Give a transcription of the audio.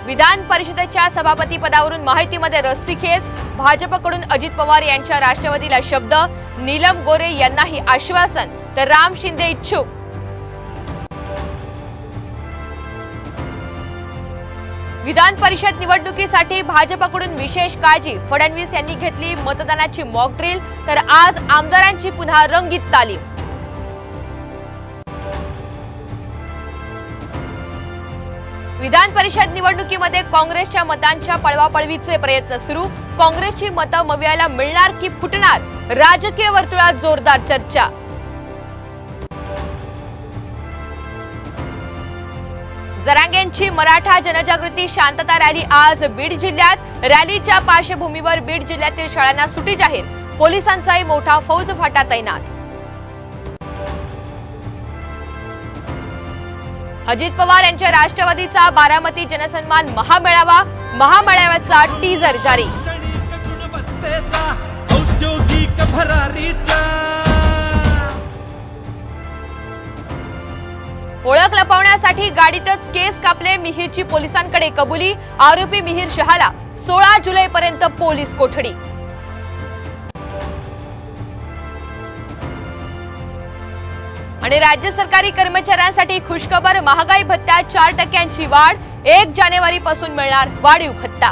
विधान परिषदेच्या सभापती पदावरून माहितीमध्ये रस्सीखेच, भाजपकडून अजित पवार यांच्या राष्ट्रवादीला शब्द, नीलम गोरे यांनाही आश्वासन, तर राम शिंदे इच्छुक। विधान परिषद निवडणुकीसाठी भाजपकडून विशेष काळजी, फडणवीस यांनी घेतली मतदानाची मॉक ड्रिल, तर आज आमदारांची पुन्हा रंगीत तालीम। विधान परिषद निवडणुकीमध्ये काँग्रेसच्या मतांच्या पळवापळवीचे प्रयत्न सुरू, काँग्रेसची मतं मवियाला मिळणार की फुटणार, राजकीय वर्तुळात जोरदार चर्चा। जरांगेंची मराठा जनजागृती शांतता रॅली आज बीड जिल्ह्यात, रॅलीच्या पार्श्वभूमीवर बीड जिल्ह्यातील शाळांना सुट्टी जाहीर, पोलिसांचाही मोठा फौजफाटा तैनात। अजित पवार यांच्या राष्ट्रवादीचा बारामती जनसन्मान महामेळावा, महामेळाव्याचा टीजर जारी। ओळख लपवण्यासाठी गाडीतच केस कापले, मिहीरची पोलिसांकडे कबुली, आरोपी मिहीर शहाला 16 जुलैपर्यंत पोलीस कोठडी। आणि राज्य सरकारी कर्मचाऱ्यांसाठी खुशखबर, महागाई भत्त्यात 4% वाढ, 1 जानेवारीपासून मिळणार वाढीव भत्ता।